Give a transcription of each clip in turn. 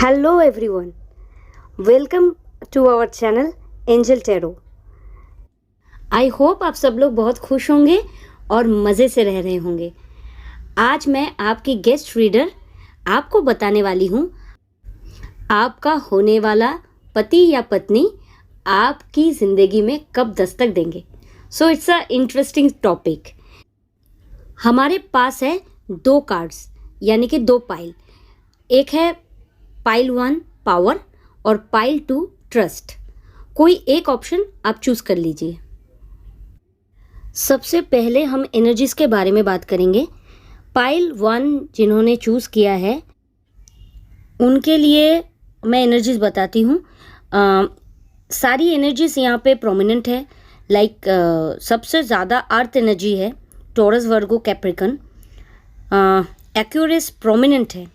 Hello everyone, welcome to our channel angel tarot. I hope आप सब लोग बहुत खुश होंगे और मज़े से रह रहे होंगे। आज मैं आपकी गेस्ट रीडर आपको बताने वाली हूँ आपका होने वाला पति या पत्नी आपकी ज़िंदगी में कब दस्तक देंगे। So it's a interesting topic. हमारे पास है दो कार्ड्स यानी कि दो पाइल। एक है पाइल 1 पावर और पाइल 2 ट्रस्ट। कोई एक ऑप्शन आप चूज कर लीजिए। सबसे पहले हम एनर्जीज के बारे में बात करेंगे। पाइल 1 जिन्होंने चूज किया है उनके लिए मैं एनर्जीज बताती हूँ। सारी एनर्जीज यहाँ पे प्रोमिनेंट है। लाइक सबसे ज़्यादा अर्थ एनर्जी है, Taurus Virgo Capricorn. Aquarius prominent है,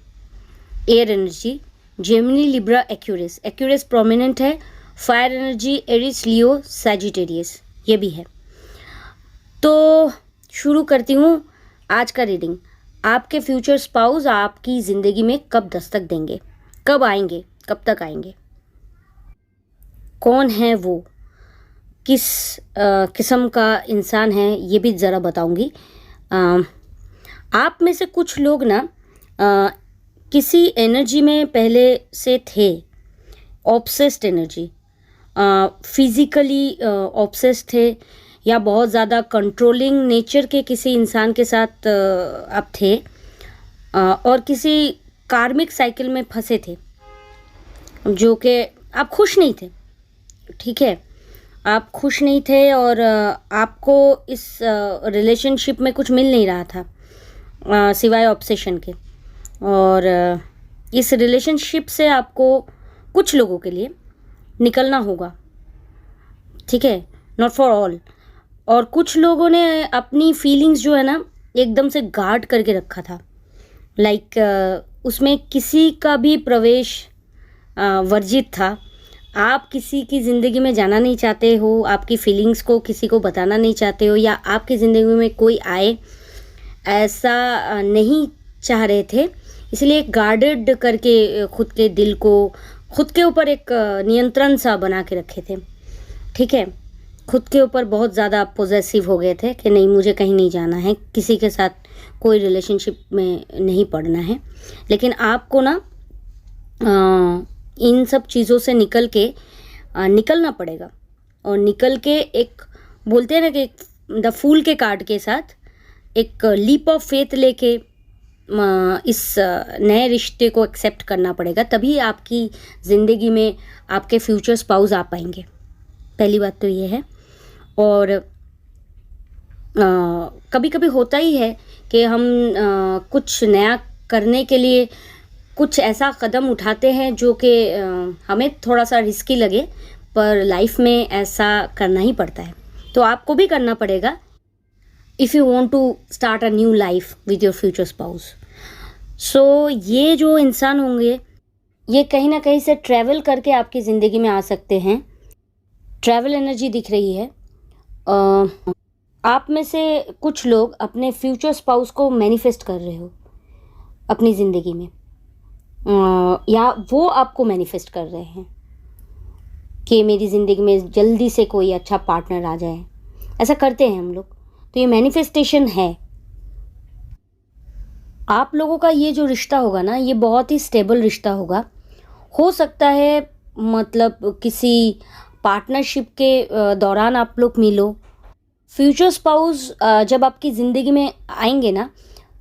air energy Gemini Libra Aquarius. Aquarius prominent है। Fire energy Aries Leo Sagittarius ये भी है। तो शुरू करती हूँ आज का रीडिंग। आपके फ्यूचर स्पाउस आपकी ज़िंदगी में कब दस्तक देंगे, कब आएंगे, कब तक आएंगे, कौन है वो, किस किस्म का इंसान है ये भी ज़रा बताऊँगी। आप में से कुछ लोग ना किसी एनर्जी में पहले से थे, ऑब्सेस्ड एनर्जी, फिज़िकली ऑब्सेस्ड थे या बहुत ज़्यादा कंट्रोलिंग नेचर के किसी इंसान के साथ आप थे और किसी कार्मिक साइकिल में फंसे थे जो कि आप खुश नहीं थे। ठीक है, आप खुश नहीं थे और आपको इस रिलेशनशिप में कुछ मिल नहीं रहा था सिवाय ऑब्सेशन के। और इस रिलेशनशिप से आपको कुछ लोगों के लिए निकलना होगा। ठीक है, नॉट फॉर ऑल। और कुछ लोगों ने अपनी फीलिंग्स जो है ना एकदम से गार्ड करके रखा था। लाइक उसमें किसी का भी प्रवेश वर्जित था। आप किसी की ज़िंदगी में जाना नहीं चाहते हो, आपकी फीलिंग्स को किसी को बताना नहीं चाहते हो, या आपकी ज़िंदगी में कोई आए ऐसा नहीं चाह रहे थे। इसलिए गार्डेड करके खुद के दिल को खुद के ऊपर एक नियंत्रण सा बना के रखे थे। ठीक है, खुद के ऊपर बहुत ज़्यादा पॉजेसिव हो गए थे कि नहीं, मुझे कहीं नहीं जाना है, किसी के साथ कोई रिलेशनशिप में नहीं पड़ना है। लेकिन आपको ना इन सब चीज़ों से निकलना पड़ेगा। और निकल के एक बोलते हैं ना कि द फूल के कार्ड के साथ एक लीप ऑफ फेथ लेके इस नए रिश्ते को एक्सेप्ट करना पड़ेगा, तभी आपकी ज़िंदगी में आपके फ्यूचर स्पाउस आ पाएंगे। पहली बात तो ये है। और कभी कभी होता ही है कि हम कुछ नया करने के लिए कुछ ऐसा कदम उठाते हैं जो कि हमें थोड़ा सा रिस्की लगे, पर लाइफ में ऐसा करना ही पड़ता है। तो आपको भी करना पड़ेगा if you want to start a new life with your future spouse. So ये जो इंसान होंगे ये कहीं ना कहीं से ट्रैवल करके आपकी ज़िंदगी में आ सकते हैं। ट्रैवल एनर्जी दिख रही है। आप में से कुछ लोग अपने फ्यूचर स्पाउस को मैनिफेस्ट कर रहे हो अपनी ज़िंदगी में, या वो आपको मैनिफेस्ट कर रहे हैं कि मेरी ज़िंदगी में जल्दी से कोई अच्छा पार्टनर आ जाए। ऐसा करते हैं हम लोग। तो ये मैनिफेस्टेशन है। आप लोगों का ये जो रिश्ता होगा ना, ये बहुत ही स्टेबल रिश्ता होगा। हो सकता है मतलब किसी पार्टनरशिप के दौरान आप लोग मिलो। फ्यूचर स्पाउस जब आपकी ज़िंदगी में आएंगे ना,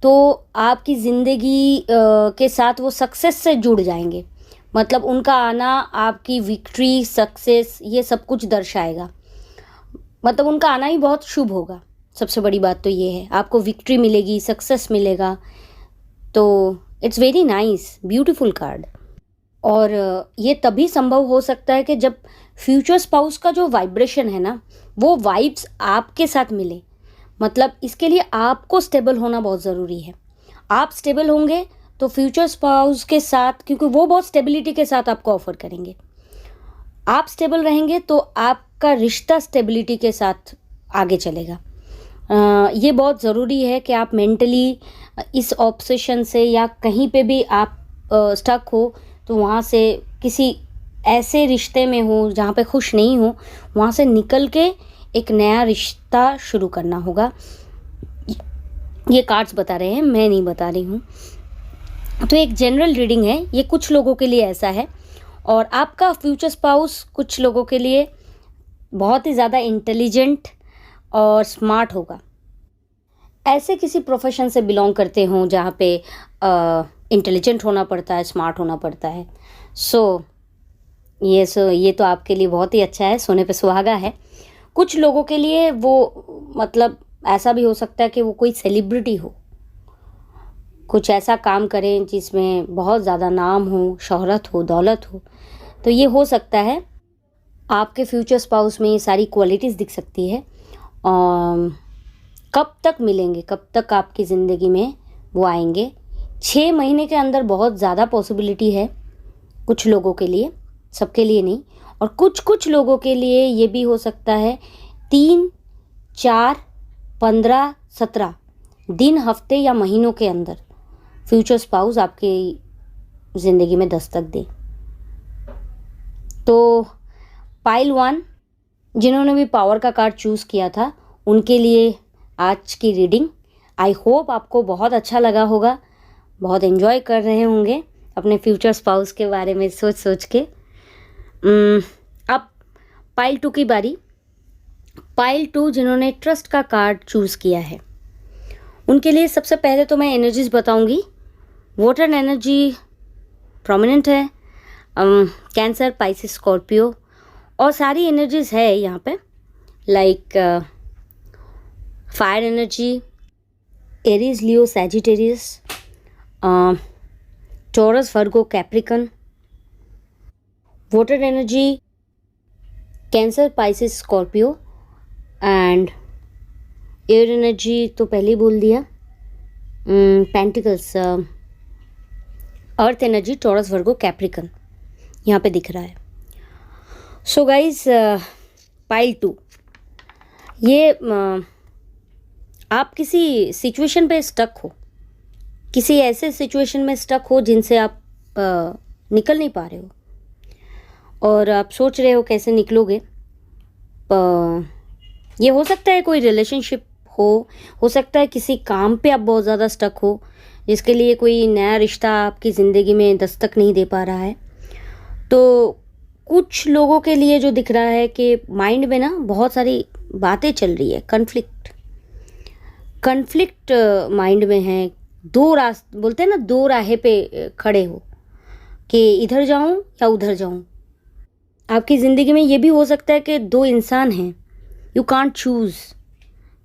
तो आपकी ज़िंदगी के साथ वो सक्सेस से जुड़ जाएंगे। मतलब उनका आना आपकी विक्ट्री, सक्सेस, ये सब कुछ दर्शाएगा। मतलब उनका आना ही बहुत शुभ होगा। सबसे बड़ी बात तो ये है, आपको विक्ट्री मिलेगी, सक्सेस मिलेगा। तो it's very nice, beautiful card. और ये तभी संभव हो सकता है कि जब फ्यूचर स्पाउस का जो वाइब्रेशन है ना, वो वाइब्स आपके साथ मिले। मतलब इसके लिए आपको स्टेबल होना बहुत ज़रूरी है। आप स्टेबल होंगे तो फ्यूचर स्पाउस के साथ, क्योंकि वो बहुत स्टेबिलिटी के साथ आपको ऑफर करेंगे, आप स्टेबल रहेंगे तो आपका रिश्ता स्टेबिलिटी के साथ आगे चलेगा। ये बहुत ज़रूरी है कि आप मेंटली इस ऑब्सेशन से या कहीं पे भी आप स्टक हो तो वहाँ से किसी ऐसे रिश्ते में हो जहाँ पे खुश नहीं हो, वहाँ से निकल के एक नया रिश्ता शुरू करना होगा। ये कार्ड्स बता रहे हैं, मैं नहीं बता रही हूँ। तो एक जनरल रीडिंग है, ये कुछ लोगों के लिए ऐसा है। और आपका फ्यूचर स्पाउस कुछ लोगों के लिए बहुत ही ज़्यादा इंटेलिजेंट और स्मार्ट होगा। ऐसे किसी प्रोफेशन से बिलोंग करते हों जहाँ पे इंटेलिजेंट होना पड़ता है, स्मार्ट होना पड़ता है। ये तो आपके लिए बहुत ही अच्छा है, सोने पे सुहागा है। कुछ लोगों के लिए वो मतलब ऐसा भी हो सकता है कि वो कोई सेलिब्रिटी हो, कुछ ऐसा काम करें जिसमें बहुत ज़्यादा नाम हो, शोहरत हो, दौलत हो। तो ये हो सकता है। आपके फ्यूचर स्पाउस में ये सारी क्वालिटीज़ दिख सकती है। कब तक मिलेंगे, कब तक आपकी ज़िंदगी में वो आएंगे? 6 महीने के अंदर बहुत ज़्यादा पॉसिबिलिटी है कुछ लोगों के लिए, सबके लिए नहीं। और कुछ लोगों के लिए ये भी हो सकता है 3, 4, 15, 17 दिन, हफ्ते या महीनों के अंदर फ्यूचर स्पाउस आपकी ज़िंदगी में दस्तक दे। तो पाइल 1 जिन्होंने भी पावर का कार्ड चूज़ किया था, उनके लिए आज की रीडिंग। आई होप आपको बहुत अच्छा लगा होगा, बहुत एंजॉय कर रहे होंगे अपने फ्यूचर स्पाउस के बारे में सोच के। अब पाइल 2 की बारी। पाइल 2 जिन्होंने ट्रस्ट का कार्ड चूज़ किया है, उनके लिए सबसे पहले तो मैं एनर्जीज बताऊंगी। वाटर एनर्जी प्रोमिनेंट है, कैंसर, पाइसिस, स्कॉर्पियो, और सारी एनर्जीज है यहाँ पे, like fire energy, Aries, Leo, Sagittarius, taurus, Virgo, Capricorn. Water energy cancer, Pisces, Scorpio, and air energy तो पहले ही बोल दिया, pentacles, earth energy, taurus, Virgo, Capricorn यहाँ पे दिख रहा है। सो गाइज, पाइल 2, ये आप किसी सिचुएशन पे स्टक हो, किसी ऐसे सिचुएशन में स्टक हो जिनसे आप निकल नहीं पा रहे हो, और आप सोच रहे हो कैसे निकलोगे। ये हो सकता है कोई रिलेशनशिप हो सकता है किसी काम पे आप बहुत ज़्यादा स्टक हो, जिसके लिए कोई नया रिश्ता आपकी ज़िंदगी में दस्तक नहीं दे पा रहा है। तो कुछ लोगों के लिए जो दिख रहा है कि माइंड में ना बहुत सारी बातें चल रही है, कन्फ्लिक्ट माइंड में है। बोलते हैं ना, 2 राहे पे खड़े हो कि इधर जाऊं या उधर जाऊं। आपकी ज़िंदगी में ये भी हो सकता है कि 2 इंसान हैं, यू कांट चूज़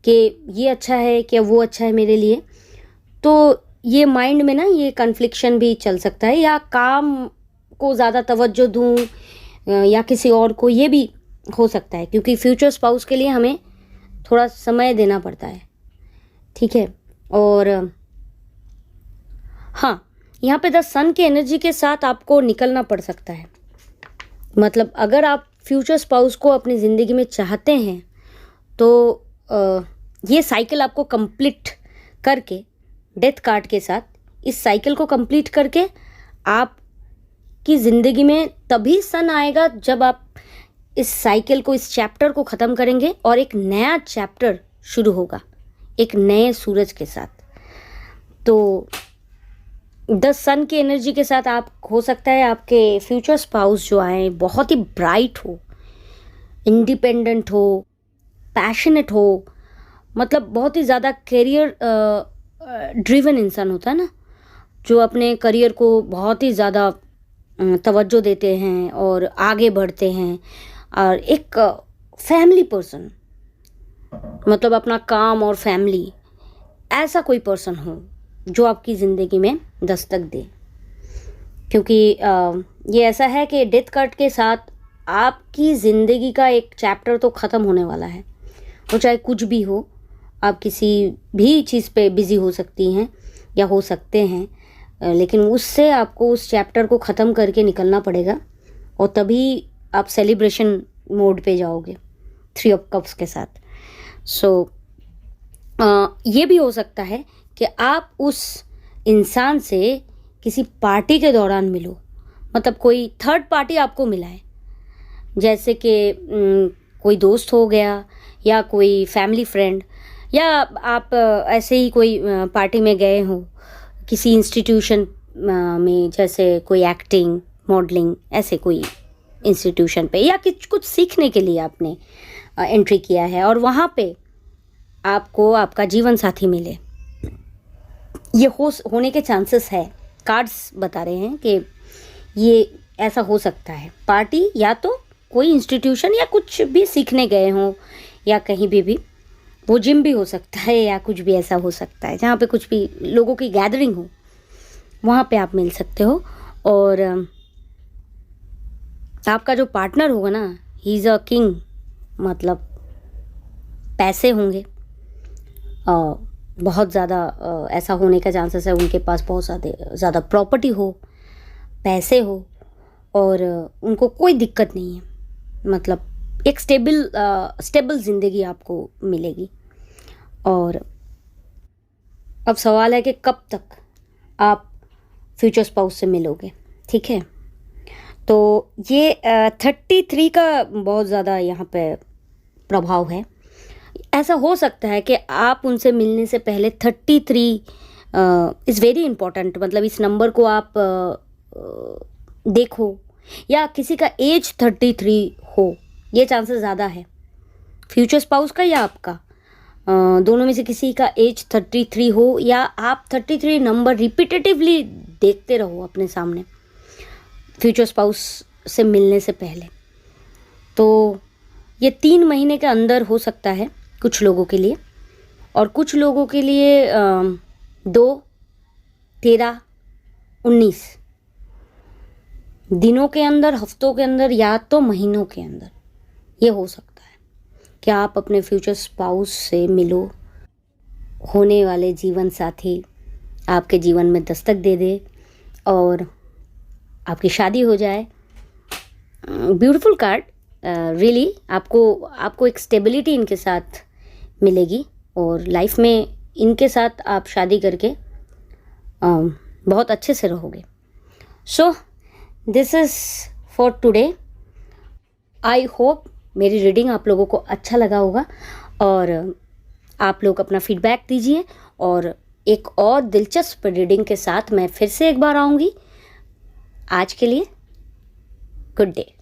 कि ये अच्छा है क्या वो अच्छा है मेरे लिए। तो ये माइंड में ना ये कन्फ्लिक्शन भी चल सकता है, या काम को ज़्यादा तवज्जो दूं या किसी और को, ये भी हो सकता है, क्योंकि फ्यूचर स्पाउस के लिए हमें थोड़ा समय देना पड़ता है, ठीक है। और हाँ, यहाँ पे 10 सन की एनर्जी के साथ आपको निकलना पड़ सकता है। मतलब अगर आप फ्यूचर स्पाउस को अपनी ज़िंदगी में चाहते हैं तो ये साइकिल आपको कंप्लीट करके, डेथ कार्ड के साथ इस साइकिल को कंप्लीट करके आपकी ज़िंदगी में तभी सन आएगा जब आप इस साइकिल को, इस चैप्टर को ख़त्म करेंगे और एक नया चैप्टर शुरू होगा एक नए सूरज के साथ। तो 10 सन की एनर्जी के साथ आप, हो सकता है आपके फ्यूचर स्पाउस जो आए बहुत ही ब्राइट हो, इंडिपेंडेंट हो, पैशनेट हो, मतलब बहुत ही ज़्यादा करियर ड्रिवन इंसान होता है ना, जो अपने करियर को बहुत ही ज़्यादा तवज्जो देते हैं और आगे बढ़ते हैं, और एक फैमिली पर्सन, मतलब अपना काम और फैमिली, ऐसा कोई पर्सन हो जो आपकी ज़िंदगी में दस्तक दे। क्योंकि ये ऐसा है कि डेथ कार्ड के साथ आपकी ज़िंदगी का एक चैप्टर तो ख़त्म होने वाला है, वो चाहे कुछ भी हो। आप किसी भी चीज़ पे बिज़ी हो सकती हैं या हो सकते हैं, लेकिन उससे आपको उस चैप्टर को ख़त्म करके निकलना पड़ेगा, और तभी आप सेलिब्रेशन मोड पे जाओगे 3 ऑफ कप्स के साथ। सो ये भी हो सकता है कि आप उस इंसान से किसी पार्टी के दौरान मिलो, मतलब कोई थर्ड पार्टी आपको मिला है, जैसे कि कोई दोस्त हो गया या कोई फैमिली फ्रेंड, या आप ऐसे ही कोई पार्टी में गए हो किसी इंस्टीट्यूशन में, जैसे कोई एक्टिंग, मॉडलिंग, ऐसे कोई इंस्टीट्यूशन पे, या कुछ सीखने के लिए आपने एंट्री किया है और वहाँ पे आपको आपका जीवन साथी मिले। ये होने के चांसेस है, कार्ड्स बता रहे हैं कि ये ऐसा हो सकता है। पार्टी या तो कोई इंस्टीट्यूशन या कुछ भी सीखने गए हों, या कहीं भी वो जिम भी हो सकता है या कुछ भी ऐसा हो सकता है जहाँ पे कुछ भी लोगों की गैदरिंग हो, वहाँ पे आप मिल सकते हो। और आपका जो पार्टनर होगा ना, ही इज़ अ किंग, मतलब पैसे होंगे, बहुत ज़्यादा ऐसा होने का चांसेस है उनके पास बहुत ज़्यादा प्रॉपर्टी हो, पैसे हो, और उनको कोई दिक्कत नहीं है, मतलब एक स्टेबल ज़िंदगी आपको मिलेगी। और अब सवाल है कि कब तक आप फ्यूचर स्पाउस से मिलोगे, ठीक है। तो ये 33 का बहुत ज़्यादा यहाँ पे प्रभाव है। ऐसा हो सकता है कि आप उनसे मिलने से पहले 33 इज़ वेरी इम्पॉर्टेंट, मतलब इस नंबर को आप देखो, या किसी का एज 33 हो, ये चांसेस ज़्यादा है, फ्यूचर स्पाउस का या आपका, दोनों में से किसी का एज 33 हो, या आप 33 नंबर रिपीटेटिवली देखते रहो अपने सामने फ्यूचर स्पाउस से मिलने से पहले। तो ये 3 महीने के अंदर हो सकता है कुछ लोगों के लिए, और कुछ लोगों के लिए 2, 13, 19 दिनों के अंदर, हफ्तों के अंदर, या तो महीनों के अंदर ये हो सकता है कि आप अपने फ्यूचर स्पाउस से मिलो, होने वाले जीवन साथी आपके जीवन में दस्तक दे दे और आपकी शादी हो जाए। ब्यूटीफुल कार्ड, रियली आपको एक स्टेबिलिटी इनके साथ मिलेगी, और लाइफ में इनके साथ आप शादी करके बहुत अच्छे से रहोगे। So this is for today. I hope मेरी रीडिंग आप लोगों को अच्छा लगा होगा, और आप लोग अपना फीडबैक दीजिए, और एक और दिलचस्प रीडिंग के साथ मैं फिर से एक बार आऊँगी। आज के लिए गुड डे।